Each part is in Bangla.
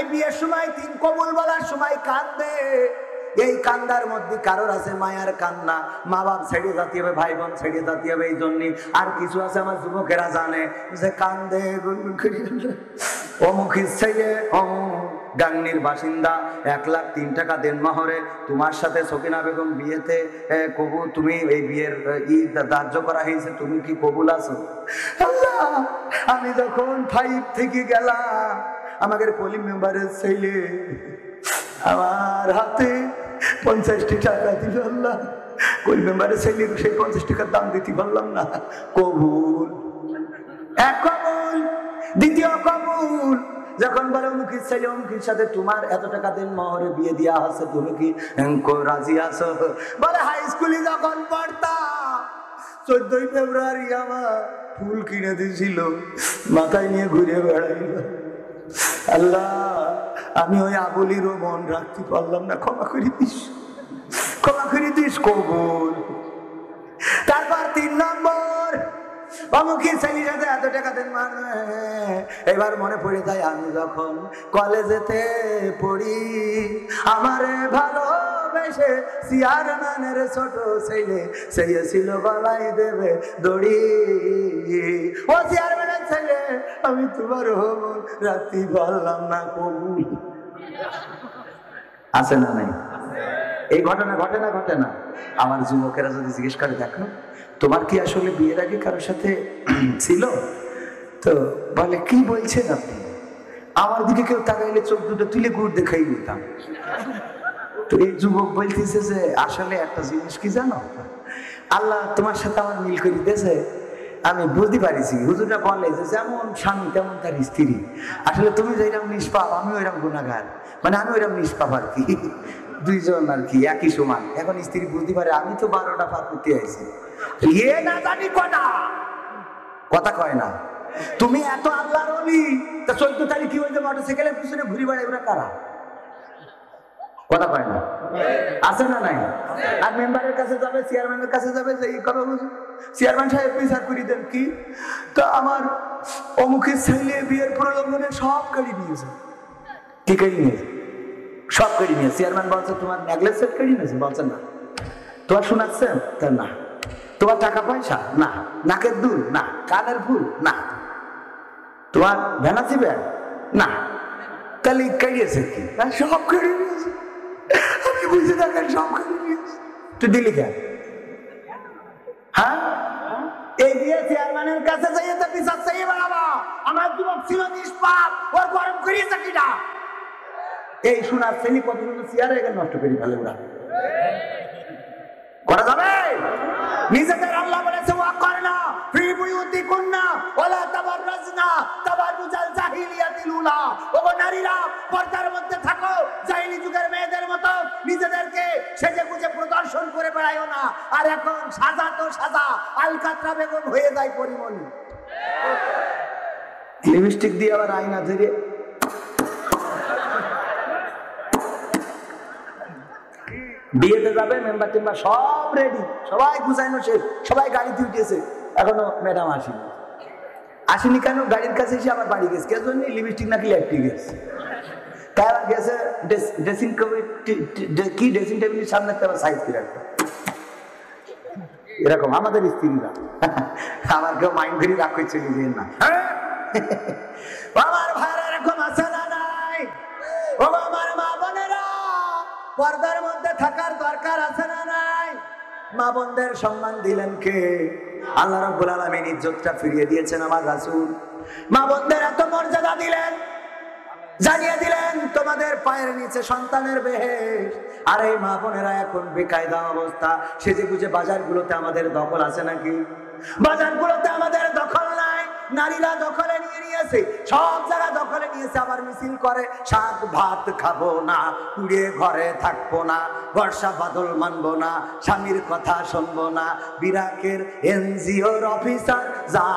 এই বিয়ের সময় 3 কবুল বলার সময় কান্দে। এই কান্দার মধ্যে কারোর আছে মায়ার কান্না, মা বাপ ছেড়ে যেতে হবে, ভাই বোন ছেড়ে যেতে হবে, এই জন্য। আর কিছু আছে আমার যুবকেরা জানে যে কান্দে অমুখের ছেলে গাংনির বাসিন্দা, 1,03,000 টাকা দেন মহরে, তোমার সাথে সকিনা বেগম বিয়েতে কবুল, তুমি এই বিয়ের ধার্য করা হয়েছে, তুমি কি কবুল আছো? আল্লাহ, আমি যখন 5 থেকে গেলাম, আমাদের পলি মেম্বারের ছেলে আমার হাতে 50 টাকা দিল। আল্লাহ, পলি মেম্বারের ছেলে সেই 50 টাকার দাম দিতে পারলাম না। কবুল, এক কবুল, দ্বিতীয় কবুল। যখন বলে অমুখের ছেলে অমুখের সাথে তোমার এত টাকা দিন মহরে বিয়ে দেওয়া আছে, তুমি কি রাজি আছো? বলে হাই স্কুলে যখন পড়তাম 14ই ফেব্রুয়ারি আমার ফুল কিনে দিয়েছিল, মাথায় নিয়ে ঘুরে বেড়াইল। আল্লাহ, আমি ওই আবুলিরও মন রাখতে পারলাম না, ক্ষমা করে দিস, ক্ষমা করে দিস। কবুল। তারপর 3 নম্বর, অমুখের ছেলের সাথে এত টাকা দেন মানে। এবার মনে পড়ে যায় আমি যখন কলেজেতে পড়ি, আমারে ভালোবেসে চেয়ারম্যানের ছোট ছেলে ছিল গলায় দেবে দড়ি। ও চেয়ারম্যানের ছেলে, আমি তোমার মন রাখতে পারলাম না। কবুল আছে না নাই? এই ঘটনা ঘটে না ঘটে না? আমার যুবকেরা যদি জিজ্ঞেস করে, দেখো তোমার কি আসলে বিয়ের আগে কারোর সাথে ছিল? তো বলে কি বলছেন আপনি? আমার দিকে কেউ তাকাইলে চোখ দুটো তুলে গুড় দেখাই দিতাম। তো এই যুবক বলতেছে যে আসলে একটা জিনিস কি জানো, আল্লাহ তোমার সাথে আমার মিল করে দিয়েছে। আমি বুঝতে পারিছি, হুজুরটা বলে যে যেমন স্বামী তেমন তার স্ত্রী। আসলে তুমি যেরকম নিষ্পাপ, আমি ওইরকম গুণাগার, মানে আমি ওইরকম নিষ্পাপ আর কি, দুইজন আর কি একই সমান। এখন স্ত্রী বুঝতে পারে আমি তো 12টা পার করতে আইছি, ইয়ে না জানি কটা কথা কয় না। তুমি এত আল্লাহর ওলি, তা 14 তারিখ কি হয়েছে মোটরসাইকেলের পিছনে ঘুরে বেড়াই, ওরা কারা? কথা কয় না? আছে না নাই? আর মেম্বারের কাছে যাবে, চেয়ারম্যানের কাছে যাবে, যে এই করো চেয়ারম্যান সাহেব বিচার করি দেন কি, তা আমার অমুখের ছেলে বিয়ের প্রলোভনে সব কাড়ি নিয়েছে। কি কাড়ি নিয়েছে? সব কাড়ি নিয়েছে। চেয়ারম্যান বলছে তোমার নেকলেস সেট কাড়ি নিয়েছে, বলছেন না। তোমার শোনাচ্ছেন তা না। তোমার টাকা পয়সা না, নাকের দুল না, কানের ফুল না, তোমার ভ্যানাসি ব্যাগ না, তাহলে কাড়িয়েছে কি? সব কাড়ি নিয়েছে। আমি বুঝে থাকেন সব কাড়ি নিয়েছে। তুই দিলি কেন? হ্যাঁ, এই দিয়ে চেয়ারম্যানের কাছে যাইয়ে তো বিচার চাইয়ে বেড়াবো। আমার যুবক ছিল নিষ্পাপ, ওর গরম করিয়েছে কিনা? এই শোনার শ্রেণী কত সুন্দর চেয়ারে এখানে নষ্ট করে ফেলে ওরা। করা যাবে? নিজেদের আল্লাহ বলেছে ওয়াকারনা ফি বুয়ুতিকুন্না ওয়ালা তাবাররাজনা তাবাররুজাল জাহিলিয়াতিল উলা। ওগো নারীরা, পর্দার মধ্যে থাকো, জাহিলি যুগের মেয়েদের মতো নিজেদেরকে সেজেগুজে প্রদর্শন করে বেড়াইও না। আর এখন সাজা তো সাজা, আলকাতরা বেগম হয়ে যায় পরিমণি। লিপস্টিক দিয়ে আবার আয়না ধরে বিয়েতে যাবে, মেম্বার টেম্বার সব রেডি, সবাই গুছাইনো শেষ, সবাই গাড়িতে উঠেছে, এখনো ম্যাডাম আসেনি কেন? গাড়ির কাছে এসে আবার বাড়ি গেছে। কেন? লিপস্টিক নাকি লেপটি গেছে, তাই আবার গেছে ড্রেসিং কি ড্রেসিং টেবিলের সামনে আবার সাইজ করে রাখবে। এরকম আমাদের স্ত্রীরা, আমার কেউ মাইন্ড করে রাখ করছে নিজের না। আমার ভাইরা এরকম আছে না নাই? ও আমার মা বোনেরা, পর্দার মধ্যে থাকার দরকার আছে না নাই? মা বোনদের সম্মান দিলেন কে? আল্লাহ রাব্বুল আলামিন ইজ্জতটা ফিরিয়ে দিয়েছেন আমার রাসূল। মা বোনদের এত মর্যাদা দিলেন, জানিয়ে দিলেন তোমাদের পায়ের নিচে সন্তানের বেহেশত। আর এই মা বোনেরা এখন বেকায়দা অবস্থা, সেজে বুঝে বাজারগুলোতে আমাদের দখল আছে নাকি? বাজারগুলোতে আমাদের দখল নাই, নারীরা দখলে নিয়ে নিয়েছে, সব জায়গা দখলে নিয়েছে। আবার মিছিল করে শাক ভাত খাবো না, কুড়িয়ে ঘরে থাকবো না, বর্ষা বাদল মানবো না, স্বামীর কথা শুনবো না, বিরাকের এনজিওর অফিসার যা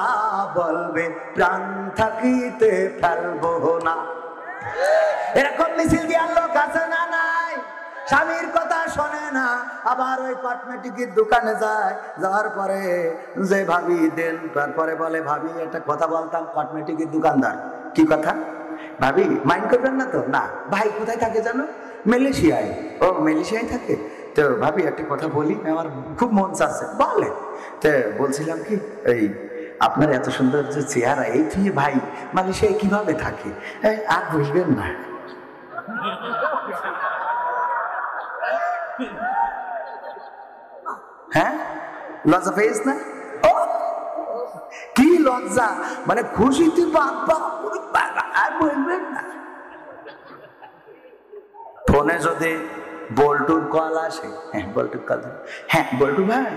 বলবে প্রাণ থাকিতে ফেলবো না। এরকম মিছিল দিয়ে লোক আছে না নাই? স্বামীর কথা শোনে না, আবার ওই কসমেটিকের দোকানে যায়, যাওয়ার পরে যে ভাবি দেন, তারপরে বলে ভাবি একটা কথা বলতাম। কসমেটিকের দোকানদার কি কথা? ভাবি মাইন্ড করবেন না তো? না। ভাই কোথায় থাকে জানো? মালয়েশিয়ায়। ও মালয়েশিয়ায় থাকে? তো ভাবি একটা কথা বলি, আমার খুব মন চাচ্ছে। বলে তো বলছিলাম কি, এই আপনার এত সুন্দর যে চেহারা, এই তুই ভাই মালয়েশিয়ায় কিভাবে থাকে? আর বুঝবেন না। হ্যাঁ, লজ্জা পেয়েছ না? ও কি লজ্জা, মানে খুশিতে বাবা আর বলবেন না। ফোনে যদি বল্টুর কল আসে, হ্যাঁ বল্টুর কল, হ্যাঁ বল্টু ভাই,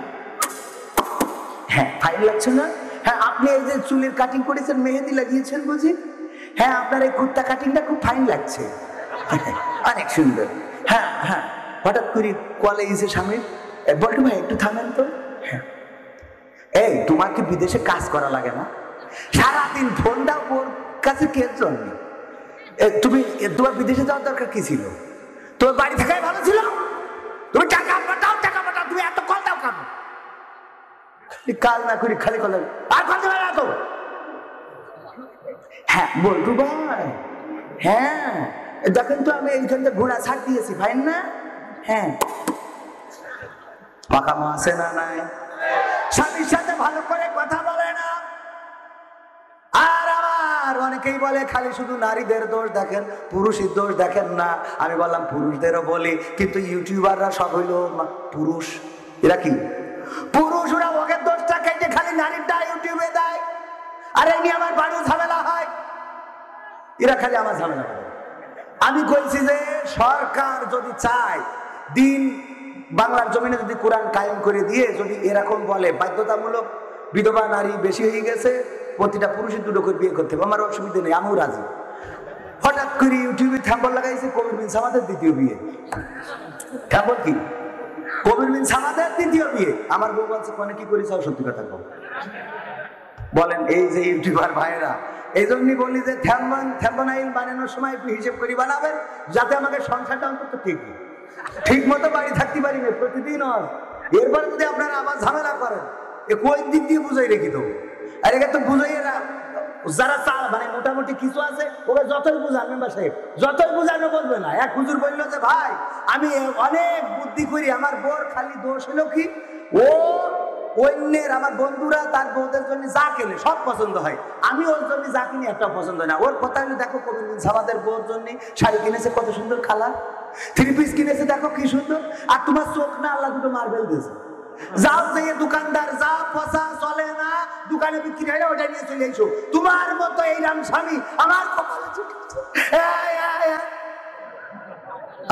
হ্যাঁ ফাইন লাগছে না? হ্যাঁ আপনি এই যে চুলের কাটিং করেছেন, মেহেদি লাগিয়েছেন বুঝি? হ্যাঁ আপনার এই কুর্তা কাটিংটা খুব ফাইন লাগছে, অনেক সুন্দর। হ্যাঁ হ্যাঁ, হঠাৎ করে কলে এসে স্বামী, বল্টু ভাই একটু থামেন তো। হ্যাঁ, এই তোমার কি বিদেশে কাজ করা লাগে না? সারাদিন ফোনটা ওর কাছে কে জন্য? তুমি তোমার বিদেশে যাওয়ার দরকার কি ছিল? তোমার বাড়ি থাকাই ভালো ছিল। তুমি টাকা পাঠাও, টাকা পাঠাও, তুমি এত কল দাও কেন? কাল না করি খালি কল আর কল দেবে না তো। হ্যাঁ বল্টু ভাই, হ্যাঁ দেখেন তো আমি এইখানটা ঘোড়া ছাড় দিয়েছি, ফাইন না? হ্যাঁ পাকামো আছে না নাই? স্বামীর সাথে ভালো করে কথা বলে না। আর আবার অনেকেই বলে খালি শুধু নারীদের দোষ দেখেন, পুরুষের দোষ দেখেন না। আমি বললাম পুরুষদেরও বলি, কিন্তু ইউটিউবাররা সব হইল পুরুষ। এরা কি পুরুষ? ওরা ওকে দোষটা কেটে খালি নারীরটা ইউটিউবে দেয়, আর এই নিয়ে আমার বাড়ি ঝামেলা হয়। এরা খালি আমার ঝামেলা করে। আমি কইছি যে সরকার যদি চায়, দিন বাংলার জমিনে যদি কোরআন কায়েম করে দিয়ে যদি এরকম বলে বাধ্যতামূলক বিধবা নারী বেশি হয়ে গেছে, প্রতিটা পুরুষের দুটো করে বিয়ে করতে হবে, আমার অসুবিধা নেই, আমিও রাজি। হঠাৎ করে ইউটিউবে থাম্বল লাগাইছে কবির বিন সামাদের দ্বিতীয় বিয়ে। থাম্বল কি? কবির বিন সামাদের দ্বিতীয় বিয়ে। আমার বউ বলছে কোনে কি করেছে, সত্যি কথা কও। বলেন এই যে ইউটিউবার ভাইয়েরা, এই জন্যই বলি যে থ্যাম্বনাইল বানানোর সময় একটু হিসেব করে বানাবেন, যাতে আমাকে সংসারটা অন্তত ঠিক মতো বাড়ি থাকতে পারি না প্রতিদিন। এরপরে যদি আপনারা আবার ঝামেলা করেন, কই দিক দিয়ে বুঝাই রেখে দেবো। আর একে তো বুঝাইয়ে না, যারা মানে মোটামুটি কিছু আছে ওকে যতই বুঝান, মেম্বার সাহেব যতই বুঝানো বলবে না। এক হুজুর বললো যে ভাই আমি অনেক বুদ্ধি করি, আমার বোর খালি দোষ হলো কি, ও অন্যের আমার বন্ধুরা তার বউদের জন্য যা কেনে সব পছন্দ হয়, আমি ওর জন্য যা কিনি একটা পছন্দ হয় না। ওর কথা হলো দেখো কবির বিন সামাদের বউর জন্য শাড়ি কিনেছে কত সুন্দর কালার, থ্রি পিস কিনেছে দেখো কি সুন্দর, আর তোমার চোখ না আল্লাহ দুটো মার্বেল দিয়েছে। যাও যে দোকানদার যা পচা চলে না দোকানে বিক্রি হয় না, ওটা নিয়ে চলে এসো। তোমার মতো এইরাম স্বামী আমার কপালে জুটেছে,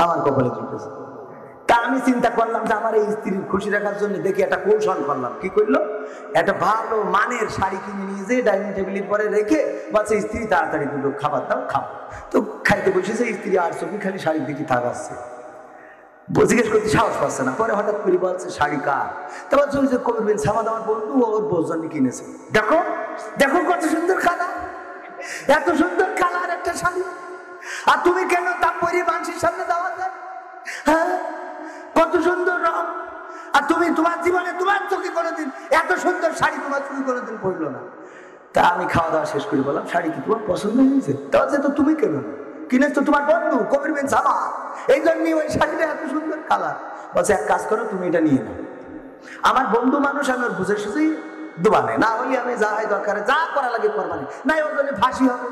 আমার কপালে জুটেছে। তা আমি চিন্তা করলাম যে আমার এই স্ত্রীর খুশি রাখার জন্য দেখি একটা কৌশল করলাম। কি করলো? একটা ভালো মানের শাড়ি কিনে নিয়ে যে ডাইনিং টেবিলের পরে রেখে বলছে স্ত্রী তাড়াতাড়ি দুটো খাবার দাও, খাবো। তো খাইতে বসেছে, স্ত্রী আর চোখে খালি শাড়ির দিকে তাকাচ্ছে, জিজ্ঞেস করতে সাহস পাচ্ছে না। পরে হঠাৎ করে বলছে শাড়ি কার? তারপর যে কবির বিন সামাদ আমার বন্ধু, ওর বউর জন্য কিনেছে। দেখো দেখো কত সুন্দর কালার, এত সুন্দর কালার একটা শাড়ি, আর তুমি কেন তা পরে মানুষের সামনে দেওয়া যায়? হ্যাঁ কত সুন্দর রং, আর তুমি তোমার জীবনে তোমার চোখে কোনোদিন এত সুন্দর শাড়ি তোমার চোখে কোনোদিন পড়লো না। তা আমি খাওয়া দাওয়া শেষ করে বললাম শাড়ি কি তোমার পছন্দ হয়েছে? তাহলে তো তুমি কেন কিনেছ? তো তোমার বন্ধু কবির বিন সামাদ, এই জন্যই ওই শাড়িটা এত সুন্দর কালার। বলছে এক কাজ করো, তুমি এটা নিয়ে নাও। আমার বন্ধু মানুষ, আমি ওর বুঝে সুঝেই দোবানে, না হলে আমি যা হয় দরকারে যা করা লাগে করবানি, নাই ওর জন্য ফাঁসি হবে,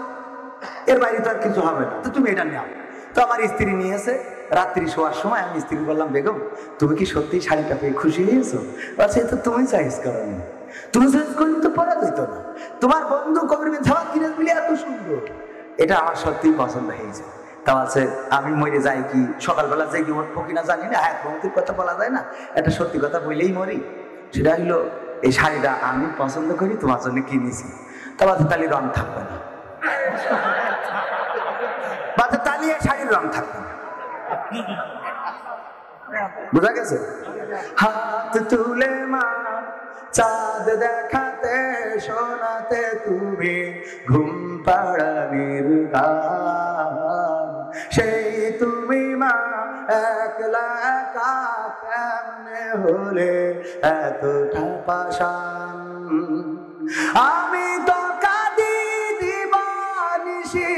এর বাইরে তো আর কিছু হবে না, তো তুমি এটা নাও। তো আমার স্ত্রী নিয়েছে। রাত্রি শোয়ার সময় আমি স্ত্রী বললাম বেগম তুমি কি সত্যি শাড়িটা পেয়ে খুশি হয়েছো? বলছে তো তুমি চয়েস করো নি, তুমি চয়েস করলে তো পরা যেত না, তোমার বন্ধু কবির বিন সামাদ কিনে দিলে এত সুন্দর, এটা আমার সত্যিই পছন্দ হয়েছে। তা আছে আমি মরে যাই কি সকালবেলা যাই কি উঠবো কিনা জানি না, হ্যাঁ বন্ধুর কথা বলা যায় না, একটা সত্যি কথা বললেই মরি। সেটা হইলো এই শাড়িটা আমি পছন্দ করি, তোমার জন্য কিনেছি। তাহলে তাহলে রং থাকবে না, বাচ্চা তালিয়ে শাড়ির রং থাকবে না, বুঝা গেছে? হাত তুলে মা চাঁদ দেখাতে শোনাতে তুমি ঘুম পাড়ানির গান, সেই তুমি মা একলা একা কেমনে হলে এতটা পাষাণ। আমি তো কাঁদি দিবানিশি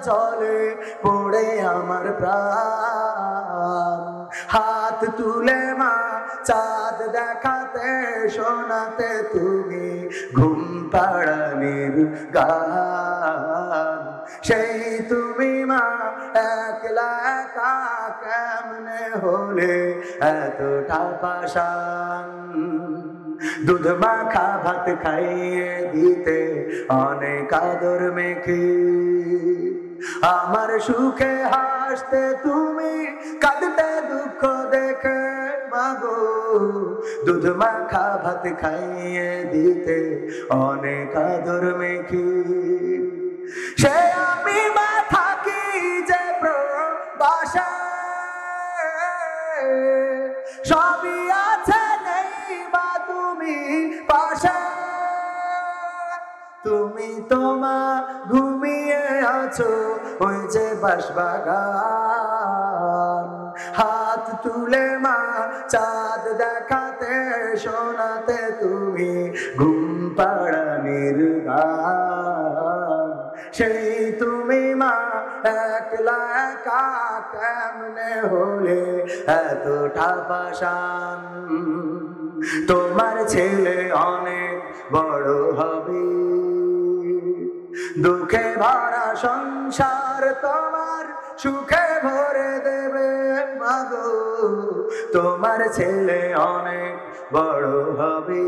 জলে পড়ে আমার প্রাণ। হাত তুলে মা চাঁদ দেখাতে শোনাতে তুমি ঘুম পাড়ানির গান। সেই তুমি মা একলা একা কেমনে হলে এতটা পাষাণ। দুধ মাখা ভাত খাইয়ে দিতে অনেক আদর মেখে, আমার সুখে হাসতে তুমি কাঁদতে দুঃখ দেখে মাগো। দুধ মাখা ভাত খাইয়ে দিতে অনেক আদর মেখে, সে আমি মা থাকি যে প্রবাসে, সবই আছে নেই বা তুমি পাশে। তুমি তোমা ঘুমিয়ে আছো ওই যে বাঁশবাগান। হাত তুলে মা চাঁদ দেখাতে শোনাতে তুমি ঘুম পাড়ানির গান। সেই তুমি মা একলা একা কেমনে হলে এতটা পাষাণ। তোমার ছেলে অনেক বড় হবে, দুঃখে ভরা সংসার তোমার সুখে ভরে দেবে মাগো। তোমার ছেলে অনেক বড় হবে,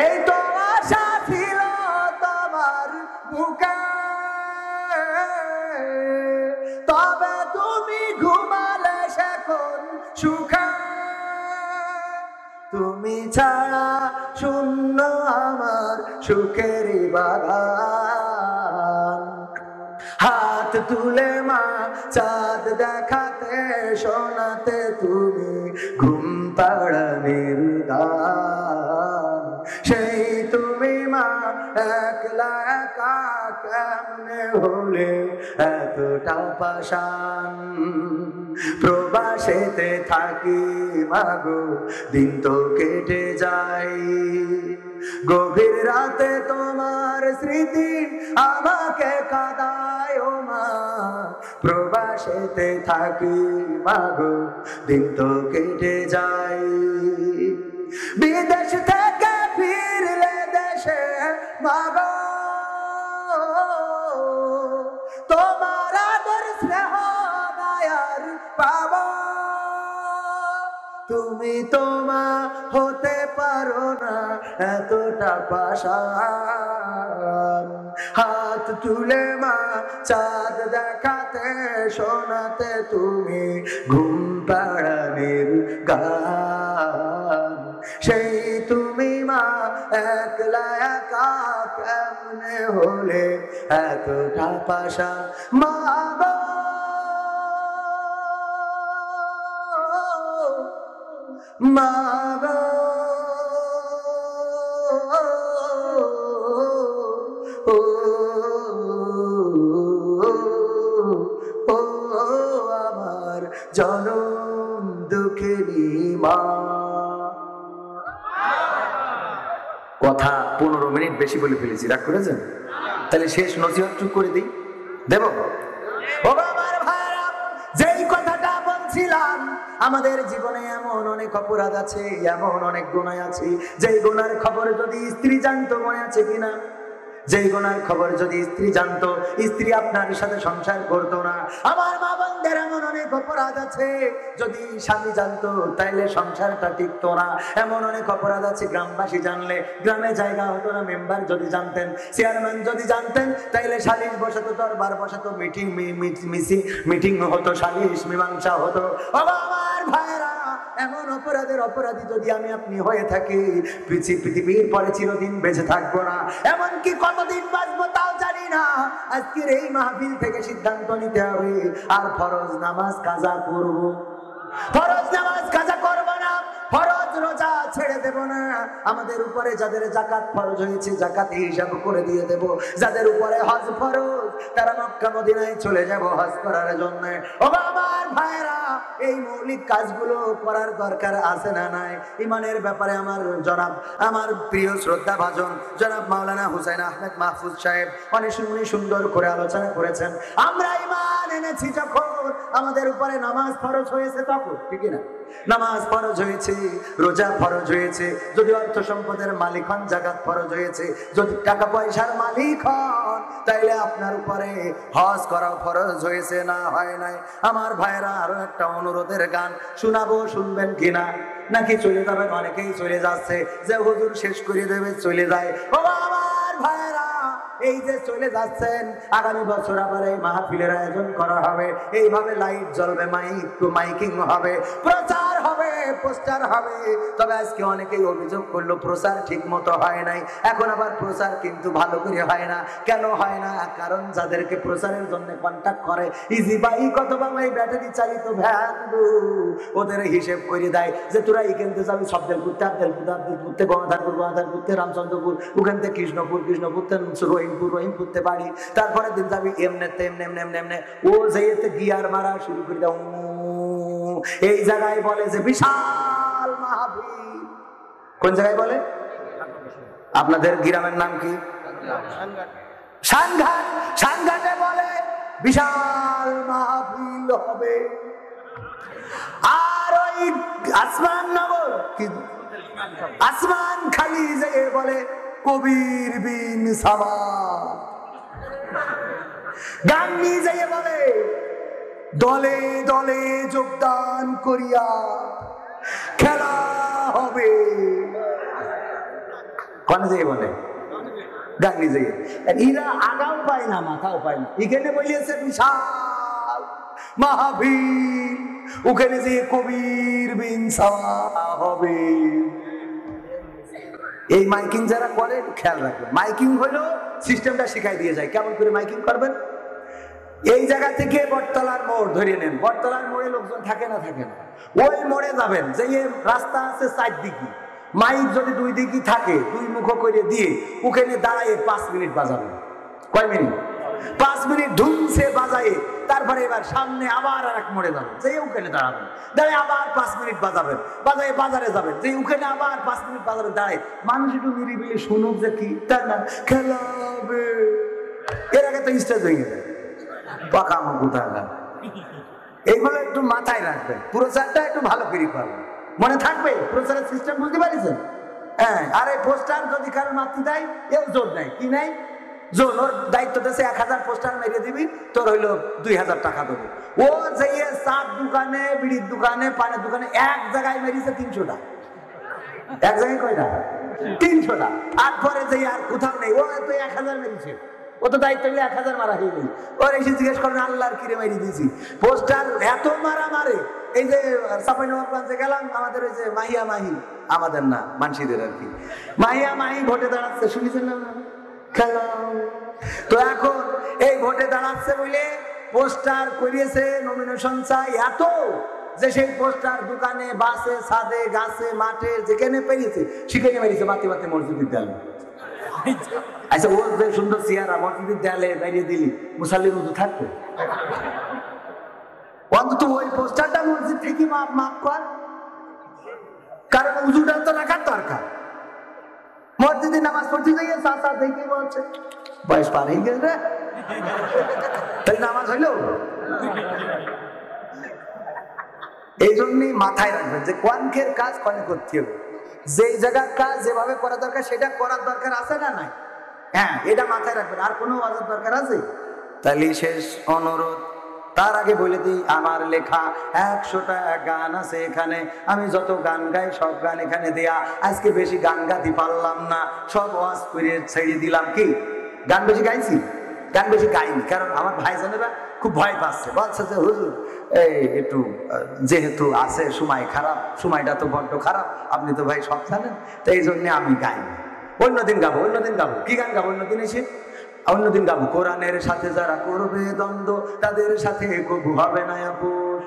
এই তো আশা ছিল তোমার বুকে। তবে তুমি ঘুমালে সেখন সুখে, তুমি ছাড়া শূন্য আমার সুখের বাগান। হাত তুলে মা চাঁদ দেখাতে শোনাতে তুমি ঘুম পাড়ানির গান। সেই তুমি মা একলা একা কেমনে হলে এতটা পাষাণ। প্রবাসেতে থাকি মাগো দিন তো কেটে যায়, গভীর রাতে তোমার স্মৃতি আমাকে কাঁদায় ও মা। প্রবাসেতে থাকি মাগো দিন তো কেটে যায়, বিদেশ থেকে ফিরলে দেশে মাগো তোমার আদর স্নেহ মায়ার পাবো। তুমি তোমা হতে পারো না এতটা পাষাণ। হাত তুলে মা চাঁদ দেখাতে শোনাতে তুমি ঘুম পাড়ানির গান। সেই তুমি মা একলা একা কেমনে হলে এতটা পাষাণ মা গো। মা গো ও আমার জনম দুঃখিনী মা। কথা 15 মিনিট বেশি বলে ফেলেছি, রাগ করেছেন? তাহলে শেষ নসিহত চুপ করে দিই, দেব? ও আমার ভাইরা, যেই কথাটা বলছিলাম, আমাদের জীবনে এমন অনেক অপরাধ আছে, এমন অনেক গুনাহ আছে, যেই গুনার খবর যদি স্ত্রী জানতো, মনে আছে কিনা? যেই গুনার খবর যদি স্ত্রী জানতো, স্ত্রী আপনার সাথে সংসার করতো না। আমার মা বোনদের এমন অনেক অপরাধ আছে, যদি স্বামী জানতো তাইলে সংসারটা টিকতো না। এমন অনেক অপরাধ আছে গ্রামবাসী জানলে গ্রামে জায়গা হতো না। মেম্বার যদি জানতেন, চেয়ারম্যান যদি জানতেন, তাইলে সালিশ বসাতো, দরবার বসাতো, মিটিং হতো, সালিশ মীমাংসা হতো। আমার ভাইরা, এমন অপরাধের অপরাধী যদি আমি আপনি হয়ে থাকি, পৃথিবীর পরে চিরদিন বেঁচে থাকবো না। এমনকি কতদিন বাঁচবো তাও জানি না। আজকের এই মাহফিল থেকে সিদ্ধান্ত নিতে হবে, আর ফরজ নামাজ কাজা করব, ফরজ নামাজ কাজা করব না, ফরজ রোজা ছেড়ে দেব না। আমাদের উপরে যাদের যাকাত ফরজ হয়েছে, যাকাত হিসাব করে দিয়ে দেব। যাদের উপরে হজ ফরজ, তারা মক্কা মদিনায় চলে যাবো হজ করার জন্য। ও আমার ভাইরা, এই মৌলিক কাজগুলো করার দরকার আছে না নাই? ইমানের ব্যাপারে আমার প্রিয় শ্রদ্ধা ভাজন জনাব মাওলানা হুসাইন আহমেদ মাহফুজ সাহেব অনেক সুন্দর করে আলোচনা করেছেন। আমরা ইমান এনেছি যখন আমাদের উপরে নামাজ ফরজ হয়েছে তখন, ঠিক না? নামাজ ফরজ হয়েছে, রোজা ফরজ হয়েছে, যদি অর্থ সম্পদের মালিক হন জাকাত ফরজ হয়েছে, যদি টাকা পয়সার মালিক হন তাইলে আপনার উপরে হজ করাও ফরজ হয়েছে, না হয় নাই? আমার ভাইরা, আরো একটা অনুরোধের গান শোনাবো, শুনবেন কিনা? নাকি চলে যাবেন? অনেকেই চলে যাচ্ছে, যে হুজুর শেষ করে দেবে চলে যায়। ও আমার ভাইরা, এই যে চলে যাচ্ছেন, আগামী বছর আবার এই মাহফিলের আয়োজন করা হবে, এইভাবে লাইট জ্বলবে, মাইকিং হবে, প্রচার হবে, পোস্টার হবে। তবে আজকে অনেকেই অভিযোগ করলো প্রচার ঠিক মতো হয় নাই। এখন আবার প্রচার কিন্তু ভালো করে হয় না। কেন হয় না? কারণ যাদেরকে প্রচারের জন্য কন্ট্যাক্ট করে ইজি বাইক অথবা এই ব্যাটারি চালিত ভ্যান, ওদের হিসেব করে দেয় যে তোরা এখানতে যাবি আবদেলপুর থেকে গণধারপুর রামচন্দ্রপুর, ওখান থেকে কৃষ্ণপুর রহিমপুরতে বাড়ি, তারপরে দিন যাবি এমনে ও যেতে গিয়ার মারা শুরু করে দাও। এই জায়গায় বলে যে বিশাল মাহফিল। কোন জায়গায় বলে? আপনাদের গ্রামের নাম কি? সানঘাট। সানঘাটে বলে বিশাল মাহফিল হবে। আর ওই আসমান নগর কি আসমান খালি যে বলে কবির বিন সামাদ। গান্ধী যে বলে দলে দলে যোগদান করিয়া খেলা হবে। কোনে যে বলে? গান্ধী যে। এরা আগাও পায় না, মাথাও পায় না। এখানে বলিয়েছে বিশাল মাহফিল, ওখানে যে কবির বিন সামাদ হবে। এই মাইকিং যারা করে খেয়াল রাখবেন, মাইকিং হলো সিস্টেমটা শিখাই দিয়ে যায় কেমন করে মাইকিং করবেন। এই জায়গা থেকে বটতলার মোড় ধরিয়ে নেন, বটতলার মোড়ে লোকজন থাকে না? ওই মোড়ে যাবেন, যে রাস্তা আছে 4 দিকে, মাইক যদি 2 দিকে থাকে 2 মুখ করে দিয়ে ওখানে দাঁড়ায় 5 মিনিট বাজাবেন। কয় মিনিট? 5 মিনিট ধুমসে বাজায়ে তারপরে এবার সামনে আবার আর এক মোড়ে যাবেন, যে ওখানে দাঁড়াবেন, দাঁড়িয়ে আবার 5 মিনিট বাজাবেন, বাজায়ে বাজারে যাবেন, যে ওখানে আবার 5 মিনিট বাজারে দাঁড়ায় মানুষ একটু নিরিবিলি শুনুক যে কি তার না খেলা হবে। এর আগে তো স্টেজ হয়ে গেছে পাকামো কোথায়। এইগুলো একটু মাথায় রাখবেন, প্রচারটা একটু ভালো করে করবেন, মনে থাকবে প্রচারের সিস্টেম, বুঝতে পারছেন? হ্যাঁ। আর এই পোস্টার যদি কারো মাতৃ দেয় এও জোর নেই, কি নাই জোর, ওর দায়িত্ব দেশে 1000 পোস্টার মেরে দিবি, তোর হইলো 2000 টাকা দেবো। ও যে চার দোকানে, বিড়ির দোকানে, পানের দোকানে এক জায়গায় মেরিছে 300টা। এক জায়গায় কয়টা? 300টা। আর পরে যে আর কোথাও নেই, ও তো 1000 মেরিছে, ও তো দায়িত্ব নিলে 1000 মারা হয়ে গেল। ওর এসে জিজ্ঞেস করেন আল্লাহর কিরে মারি দিয়েছি। পোস্টার এত মারা মারে। এই যে চাঁপাইনবাবগঞ্জে গেলাম, আমাদের ওই যে মাহি, আমাদের না মানসিদের আর কি, মাহি ভোটে দাঁড়াচ্ছে, শুনেছেন না? খেলা। তো এখন এই ভোটে দাঁড়াচ্ছে বলে পোস্টার করিয়েছে, নমিনেশন চাই এত যে সেই পোস্টার দোকানে, বাসে, ছাদে, গাছে, মাঠে যেখানে পেরিয়েছে সেখানে মেরেছে, বাতি মসজিদের দেয়ালে। আচ্ছা, ও যে সুন্দর চেহারা মসজিদের দেয়ালে বেরিয়ে দিলি, মুসাল্লির উজু থাকতো? অন্তত ওই পোস্টারটা মসজিদ থেকে মাপ কর, কারণ উজুটা তো রাখার দরকার। মসজিদে নামাজ পড়তে যাইয়ে চাচা দেখে বলছে বয়স পার হয়ে গেল রে, তাই নামাজ হইল। এই জন্যই মাথায় রাখবেন যে কোয়ানকের কাজ কনে করতে হবে, যে জায়গার কাজ যেভাবে করা দরকার সেটা করার দরকার আছে না নাই? হ্যাঁ, এটা মাথায় রাখবেন। আর কোনো ওয়াজের দরকার আছে? তাহলে শেষ অনুরোধ, তার আগে বলে দিই, আমার লেখা 100টা গান আছে এখানে, আমি যত গান গাই সব গান এখানে দেয়া। আজকে বেশি গান গাতে পারলাম না, সব ওয়াজ করে ছেড়ে দিলাম। কি গান বেশি গাইছি? গান বেশি গাইনি, কারণ আমার ভাইজানেরা খুব ভয় পাচ্ছে, বলছে যে হুজুর একটু যেহেতু আছে সময় খারাপ, সময়টা তো বড্ড খারাপ, আপনি তো ভাই সব জানেন, তো এই জন্য আমি গাইনি। অন্যদিন গাবো। কি গান গাবো অন্যদিন? এসে অন্যদিন গাবো কোরআনের সাথে যারা করবে দ্বন্দ্ব, তাদের সাথে কবু হবে না আপোষ।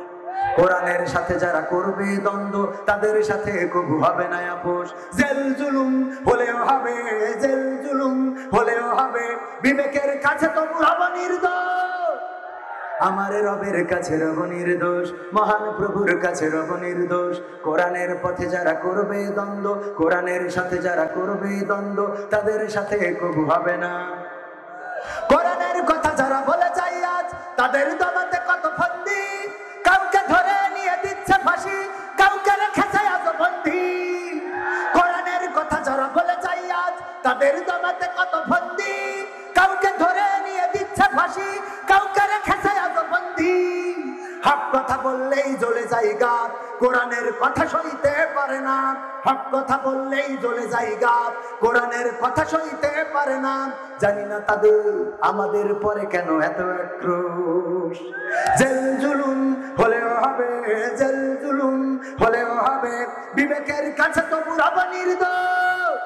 কোরআনের সাথে যারা করবে দ্বন্দ্ব তাদের সাথে কবু হবে না আপোষ। জেল জুলুম হলেও হবে, জেল জুলুম হলেও হবে, বিবেকের কাছে তবু হব নির্দোষ। আমার রবের কাছে রব নির্দোষ, মহান প্রভুর কাছে রব নির্দোষ। কোরআনের পথে যারা করবে দ্বন্দ্ব, কোরআনের সাথে যারা করবে দ্বন্দ্ব তাদের সাথে কবু হবে না। কোরআনের কথা যারা বলে যায় আজ তাদের দমাতে কত ফন্দি, কাউকে ধরে নিয়ে দিচ্ছে ফাঁসি, কাউকে রেখেছে আজ বন্দী। কোরআনের কথা যারা বলে যায় আজ তাদের দমাতে কত ফন্দি, কাউকে ধরে নিয়ে দিচ্ছে ফাঁসি, কাউকে রেখেছে আজ বন্দী। হক কথা বললেই জ্বলে যায় গাছ, কোরআনের কথা সইতে পারে না। হক কথা বললেই জ্বলে যায় গাছ, কোরআনের কথা সইতে পারে না। জানি না তাদের আমাদের পরে কেন এত আক্রোশ। জেল জুলুম হলেও হবে, জেল জুলুম হলেও হবে, বিবেকের কাছে তবু রব নির্দোষ।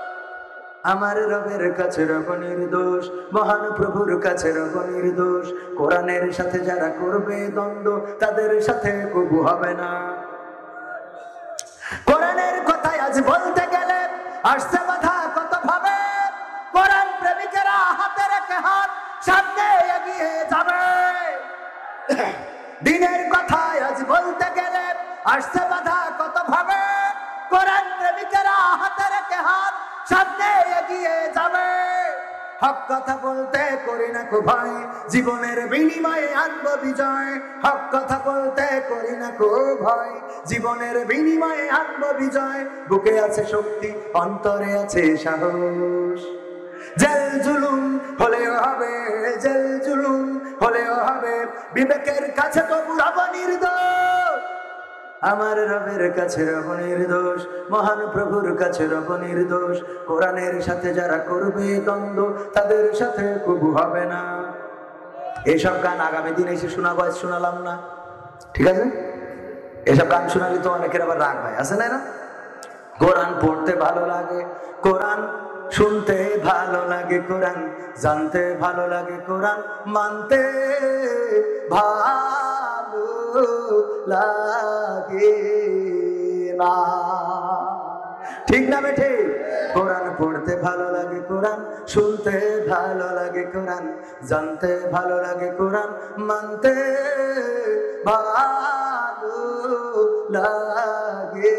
আমার রবের কাছে রব নির্দোষ, মহান প্রভুর কাছে রব নির্দোষ। কোরআনের সাথে যারা করবে দ্বন্দ্ব তাদের সাথে কবু হবে না। কোরআনের কথাই আজ বলতে গেলে আসছে বাধা কত ভাবে, কোরআন প্রেমিকেরা হাতে রেখে হাত সামনে এগিয়ে যাবে। দিনের কথাই আজ বলতে গেলে আসছে বাধা কত ভাবে, কোরআন প্রেমিকেরা হাতে রেখে হাত সামনে এগিয়ে যাবে। হক কথা বলতে করি না কো ভয়, জীবনের বিনিময়ে আনব বিজয়। হক কথা বলতে করি না কো ভয়, জীবনের বিনিময়ে আনব বিজয়। বুকে আছে শক্তি, অন্তরে আছে সাহস। জেল জুলুম হলেও হবে, জেল জুলুম হলেও হবে, বিবেকের কাছে তবু রব নির্দোষ। আমার রবের কাছে রব নির্দোষ, মহান প্রভুর কাছে রব নির্দোষ। কোরআনের সাথে যারা করবে দ্বন্দ্ব তাদের সাথে কবু হবে না। এইসব গান আগামী দিন এসে শোনাবো, আজ শোনালাম না, ঠিক আছে? এসব গান শোনালে তো অনেকের আবার রাগ হয়, আছে না? কোরআন পড়তে ভালো লাগে, কোরআন শুনতে ভালো লাগে, কোরআন জানতে ভালো লাগে, কোরআন মানতে ভালো লাগে না, ঠিক না বেঠে? কোরআন পড়তে ভালো লাগে, কোরআন শুনতে ভালো লাগে, কোরআন জানতে ভালো লাগে, কোরআন মানতে ভালো লাগে।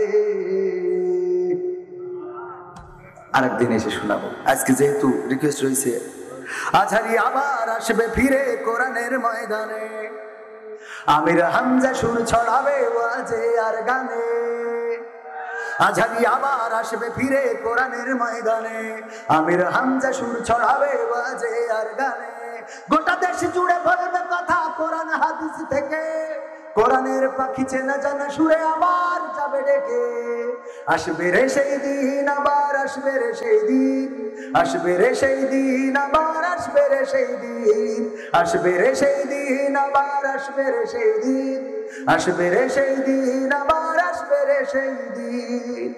আরেকদিন এসে শোনাবো, আজকে যেহেতু রিকোয়েস্ট রয়েছে। আজহারি আবার আসবে ফিরে কোরআনের ময়দানে, আমির হামজা সুর ছড়াবে ওয়াজে আর গানে। আজহারি আবার আসবে ফিরে কোরআনের ময়দানে, আমির হামজা সুর ছড়াবে ওয়াজে আর গানে। গোটা দেশ জুড়ে বলবে কথা কোরআন হাদিস থেকে, কোরআনের পাখি চেনা জানা সুরে আবার যাবে ডেকে। আসবে রে সেই দিন, আবার আসবে রে সেই দিন, আসবে রে সেই দিন, আবার আসবে রে সেই দিন, আসবে রে সেই দিন, আবার আসবে রে সেই দিন, আসবে রে সেই দিন, আবার আসবে রে সেই দিন।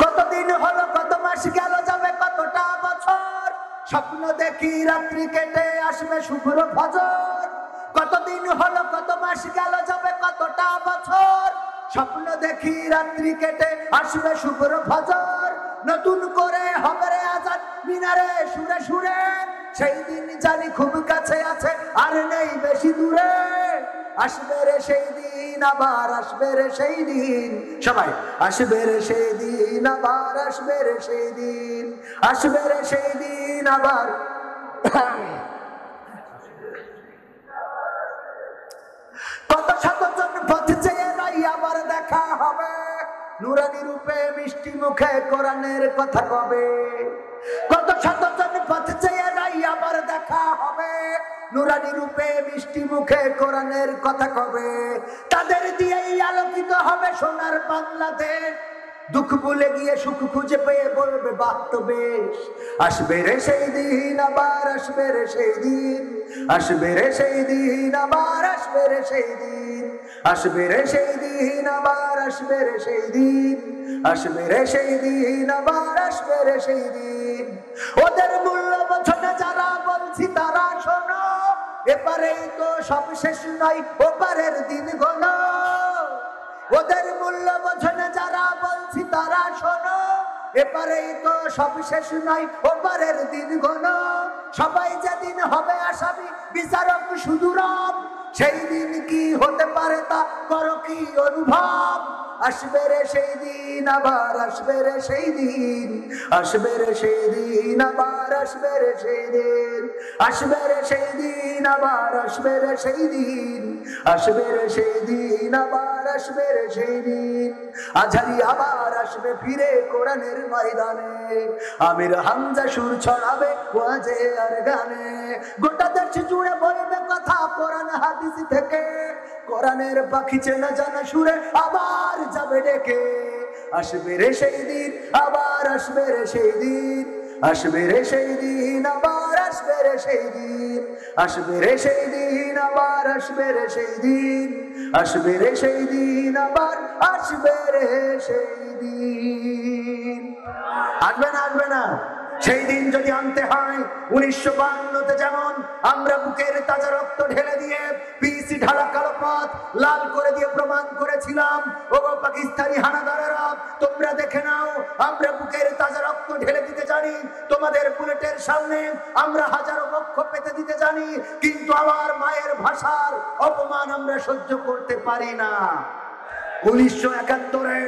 কতদিন হলো, কত মাস গেল, যাবে কতটা বছর, স্বপ্ন দেখি রাত্রি কেটে আসবে শুভ্র ফজর। কতদিন হলো, কত মাস গেল, যাবে কতটা বছর, স্বপ্ন দেখি রাত্রি কেটে আসবে শুভ্র ফজর। নতুন করে হবে রে আজাদ মিনারে সুরে সুরে, সেই দিন জানি খুব কাছে আছে আর নেই বেশি দূরে। আসবে রে সেই দিন, আবার আসবে রে সেই দিন, সবাই আসবে রে সেই দিন, আবার আসবে রে সেই দিন, আসবে রে সেই দিন আবার। কত শতজন পথ চেয়ে নাই আবার দেখা হবে, নুরানি রূপে মিষ্টি মুখে কোরআনের কথা কবে। কত শতজন পথ চেয়ে নাই আবার দেখা হবে, নুরানি রূপে মিষ্টি মুখে কোরআনের কথা কবে। তাদের দিয়েই আলোকিত হবে সোনার বাংলাদেশ, দুঃখ ভুলে গিয়ে সুখ খুঁজে পেয়ে বলবে বাহ তো বেশ। আসবে রে সেই দিন, আবার আসবে রে সেই দিন, আসবে রে সেই দিন, আবার আসবে রে সেই দিন, আসবে রে সেই দিন, আবার আসবে রে সেই দিন, আসবে রে সেই দিন, আবার আসবে রে সেই দিন। ওদের মূল্য বোঝো না যারা, বলছি তারা শোনো, এপারেই তো সব শেষ নয়, ওপারের দিন গোনো। ওদের মূল্য বোঝে না যারা, বলছি তারা শোনো। এপারেই তো সব শেষ নয়, ওপারের দিন ঘন। সবাই যেদিন হবে আসামি, বিচারক শুধু রব। সেই দিন কি হতে পারে তা করো কি অনুভব। আসবে রে সেই দিন, আবার আসবে রে সেই দিন। আসবে রে সেই দিন, আবার আসবে রে সেই দিন। আসবে রে সেই দিন, আবার আসবে রে সেই দিন। আসবে রে সেই দিন, আবার আসবে রে সেই দিন। আজহারি আবার আসবে ফিরে কোরআনের ময়দানে। আমির হামজা সুর ছড়াবে ওয়াজে আর গানে। গোটা দেশ জুড়ে বলবে কথা কোরআন হাদিস থেকে। কোরআনের পাখি চেনা জানা সুরে আবার যাবে ডেকে। আসবে রে সেই দিন, আবার আসবে রে সেই দিন। আসবে রে সেই দিন, আবার আসবে রে সেই দিন। আসবে রে সেই দিন, আবার আসবে রে সেই দিন। আসবে রে সেই দিন, আবার আসবে রে সেই দিন। আসবে না, আসবে না? সেই দিন যদি আনতে হয় 1952-তে যেমন আমরা বুকের তাজা রক্ত ঢেলে দিয়ে পিসি ঢালা কালো পথ লাল করে দিয়ে প্রমাণ করেছিলাম, ওগো পাকিস্তানি হানাদারেরা তোমরা দেখে নাও, আমরা বুকের তাজা রক্ত ঢেলে দিতে জানি। তোমাদের বুলেটের সামনে আমরা হাজারো বক্ষ পেতে দিতে জানি, কিন্তু আমার মায়ের ভাষার অপমান আমরা সহ্য করতে পারি না। 1971-এ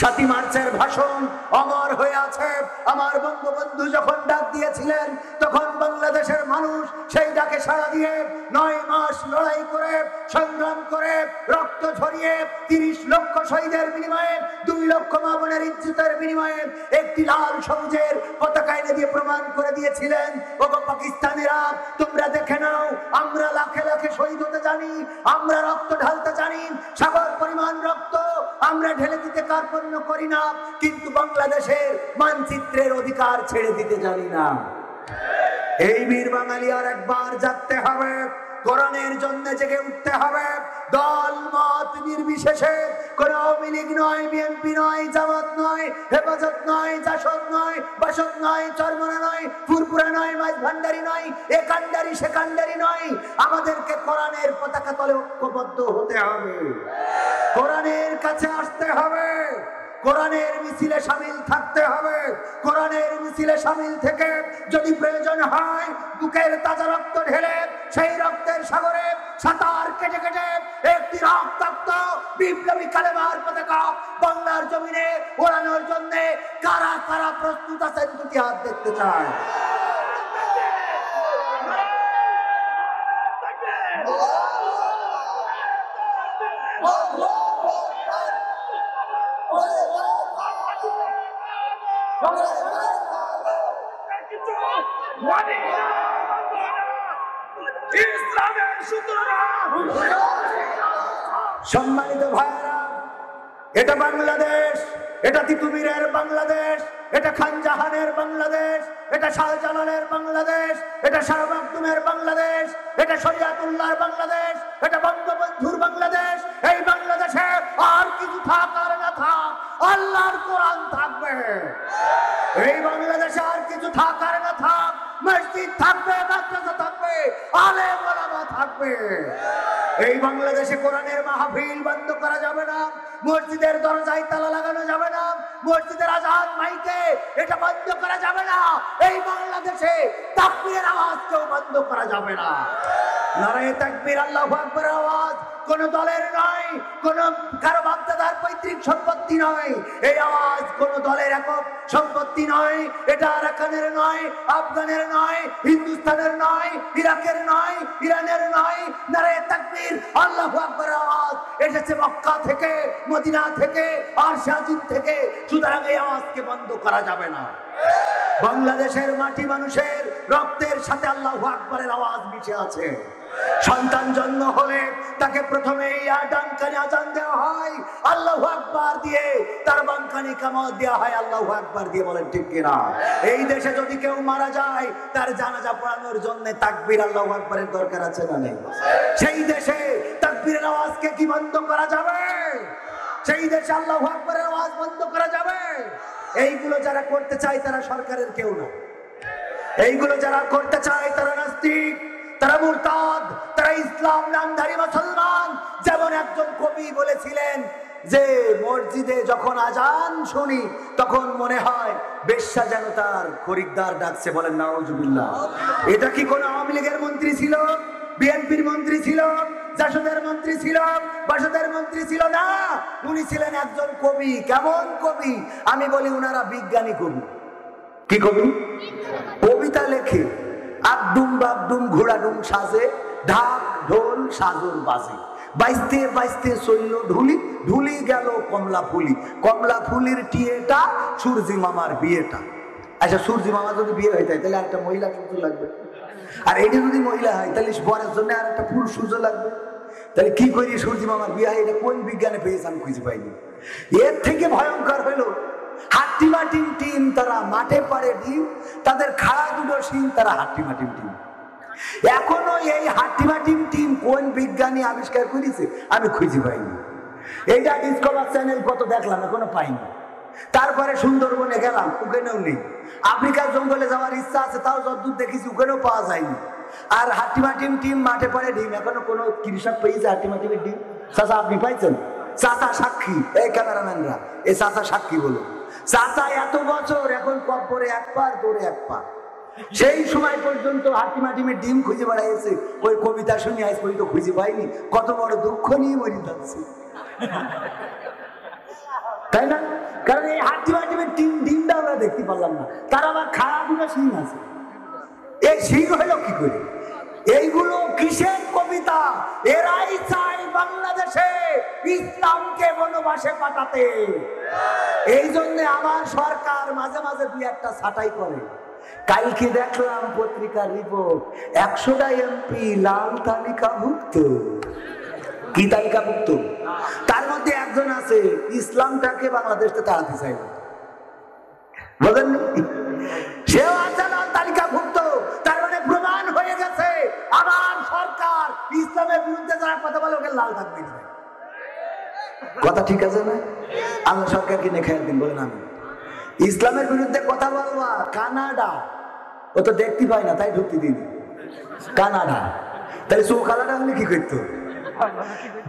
7ই মার্চের ভাষণ অমর হয়ে আছে। আমার বঙ্গবন্ধু যখন ডাক দিয়েছিলেন, তখন বাংলাদেশের মানুষ সেই ডাকে সাড়া দিয়ে 9 মাস লড়াই করে, সংগ্রাম করে, রক্ত ঝরিয়ে 30 লক্ষ শহীদের বিনিময়ে, 2 লক্ষ মা বোনের ইজ্জতের বিনিময়ে একটি লাল সবুজের পতাকা এনে দিয়ে প্রমাণ করে দিয়েছিলেন, ওগো পাকিস্তানিরা তোমরা দেখে নাও, আমরা লাখে লাখে শহীদ হতে জানি, আমরা রক্ত ঢালতে জানি, সাগর পরিমাণ রক্ত আমরা ঢেলে দিতে কার্পণ্য করি না, কিন্তু বাংলাদেশের মানচিত্রের অধিকার ছেড়ে দিতে জানি না। এই বীর বাঙালি আর একবার জাগতে হবে, কোরআনের জন্য জেগে উঠতে হবে। দল মত নির্বিশেষে, কোন আওয়ামী লীগ নয়, বিএনপি নয়, জামাত নয়, হেফাজত নয়, জাসদ নয়, বাসদ নয়, চরমনা নয়, ফুরপুরা নয়, মাঝভান্ডারি নয়, একান্ডারি সেকান্ডারি নয়। আমাদেরকে কোরআনের পতাকা তলে ঐক্যবদ্ধ হতে হবে, কোরআনের কাছে আসতে হবে, কোরআনের মিছিলে শামিল থাকতে হবে। কোরআনের মিছিলে শামিল থেকে যদি প্রয়োজন হয় বুকের তাজা রক্ত ঢেলে সেই রক্তের সাগরে সাঁতার কেটে কেটে একটি রক্তাক্ত বিপ্লবী কালেমার পতাকা বাংলার জমিনে ওড়ানোর জন্য কারা কারা প্রস্তুত আছেন, দুটি হাত দেখতে চায়। সম্মানিত ভাইরা, এটা বাংলাদেশ, এটা তিতুমিরের বাংলাদেশ, এটা খানজাহানের বাংলাদেশ, এটা শাহজালালের বাংলাদেশ, এটা শাহ মাকদুমের বাংলাদেশ, এটা শরিয়াতুল্লাহর বাংলাদেশ, এটা বঙ্গবন্ধুর বাংলাদেশ। এই বাংলাদেশে আর কিছু থাক আর না থাক, আল্লাহর কোরআন থাকবে। এই বাংলাদেশে আর কিছু থাক আর না থাক, মসজিদ থাকবে, মাদ্রাসা থাকবে, আলেম ওলামা থাকবে। এই বাংলাদেশে কোরআনের মাহফিল বন্ধ করা যাবে না, মসজিদের দরজায় তালা লাগানো যাবে না, মসজিদের আজান মাইকে এটা বন্ধ করা যাবে না। এই বাংলাদেশে তাকবীরের আওয়াজ কেউ বন্ধ করা যাবে না। নারায়ে তাকবীর, আল্লাহু আকবার আওয়াজ কোন দলের নয়, কোন কারো বাপদাদার পৈতৃক সম্পত্তি নয়। এই আওয়াজ কোন দলের একক সম্পত্তি নয়, এটা আরাকানের নয়, আফগানের নয়, হিন্দুস্তানের নয়, ইরাকের নয়, ইরানের নয়। নারায়ে তাকবীর, আল্লাহু আকবার আওয়াজ এসেছে মক্কা থেকে, মদিনা থেকে, আর শাহজিদ থেকে। সুতরাং এই আওয়াজকে বন্ধ করা যাবে না। বাংলাদেশের মাটি মানুষের রক্তের সাথে আল্লাহু আকবারের আওয়াজ মিশে আছে। সন্তান জন্ম হলে তাকে প্রথমে ডানকানি আজান দেওয়া হয় আল্লাহু আকবার দিয়ে, তার বামকানি কামাত দেওয়া হয় আল্লাহু আকবার দিয়ে। বলেন ঠিক কিনা? এই দেশে যদি কেউ মারা যায় তার জানাজা পড়ানোর জন্য তাকবীর আল্লাহু আকবারের দরকার আছে না নেই? সেই দেশে তাকবীরের আওয়াজকে কি বন্ধ করা যাবে? সেই দেশে আল্লাহু আকবারের আওয়াজ বন্ধ করা যাবে? এইগুলো যারা করতে চায় তারা সরকারের কেউ না, এইগুলো যারা করতে চায় তারা নাস্তিক, তারা মুরতাদ, তারা ইসলাম নামধারী মুসলমান। যেমন একজন কবি বলেছিলেন যে মসজিদে যখন আজান শুনি তখন মনে হয় বেশ্যা যেন তার খরিদ্দার ডাকছে। বলেন নাউজুবিল্লাহ। এটা কি কোন আওয়ামী লীগের মন্ত্রী ছিল, বিএনপির মন্ত্রী ছিল, জাসদের মন্ত্রী ছিল, বাসদের মন্ত্রী ছিল না, উনি ছিলেন একজন কবি। কেমন কবি? আমি বলি উনারা বিজ্ঞানী কবি। কি কবি? কবিতা লেখে, আড্ডুম বাগডুম ঘোড়াডুম সাজে, ঢাক ঢোল সাজর বাজে, বাইস্তে বাইস্তে চলল ঢুলি, ঢুলি গেল কমলা ফুলি, কমলা ফুলির টিয়েটা সূর্যি মামার বিয়েটা। আচ্ছা, সূর্যি মামা যদি বিয়ে হয়ে যায় তাহলে আর একটা মহিলা সুযোগ লাগবে, আর এটা যদি মহিলা হয় তাহলে বরের জন্য আর একটা পুরুষ সুযোগ লাগবে। তাহলে কি করি সূর্যি মামার বিয়ে হয়? এটা কোন বিজ্ঞানে পেয়েছে আমি খুঁজে পাইনি। এর থেকে ভয়ঙ্কর হইল হাট্টিমাটিম টিম, তারা মাঠে পাড়ে ডিম, তাদের খাড়া দুটো শিং, তারা হাট্টিমাটিম টিম। এখনো এই হাট্টিমাটিম টিম কোন বিজ্ঞানী আবিষ্কার করেছে আমি খুঁজে পাইনি। এইটা ডিসকভার চ্যানেল কত দেখলাম, এখনো পাইনি। তারপরে সুন্দরবনে গেলাম, ওখানেও নেই। আফ্রিকার জঙ্গলে যাওয়ার ইচ্ছা আছে, তাও যতদূর দেখেছি ওখানেও পাওয়া যায়নি। আর হাট্টিমাটিম টিম মাঠে পাড়ে ডিম, এখনো কোনো কৃষক পেয়েছে হাট্টিমাটিমের ডিম? চাচা আপনি পাইছেন? চাচা সাক্ষী, এই ক্যামেরাম্যানরা এই চাচা সাক্ষী বলো। চাচা এত বছর, এখন কব্বরে এক পার দৌড়ে এক পা। সেই সময় পর্যন্ত হাট্টিমাটিমের ডিম খুঁজে বেড়াইছে, ওই কবিতা শুনি আজ পর্যন্ত খুঁজে পাইনি। কত বড় দুঃখ নিয়ে মরে যাচ্ছে, তাই না? কারণ এই হাট্টিমাটিমের ডিমটা আমরা দেখতে পারলাম না, তার আবার খারাপ দুটো শিং আছে। এই শিং হলো কি করে? এইগুলো কিসের কবিতা? এরাই চায় বাংলাদেশে ইসলামকে বনবাসে পাঠাতে। এই জন্য আমার সরকার মাঝে মাঝে দুই একটা ছাঁটাই করে। কালকে দেখলাম পত্রিকার রিপোর্ট, 100টা এমপি লাল তালিকাভুক্ত। কি তালিকাভুক্ত? তার মধ্যে একজন আছে ইসলামটাকে বাংলাদেশে তাড়াতে চাইবে, বলেন সেও আছে লাল তালিকাভুক্ত। তার মানে প্রমাণ হয়ে গেছে আমার সরকার ইসলামের বিরুদ্ধে যারা কথা বলে ওকে লাল থাকবে না। কথা ঠিক আছে না? আল্লাহ সরকারকে নেখায় দিন, বলেন আমি ইসলামের বিরুদ্ধে কথা বলবা। কানাডা ও তো দেখতে পাই না, তাই ঢুকতে দিন। কানাডা তাহলে চোখ আলাদা হলে কি করতো?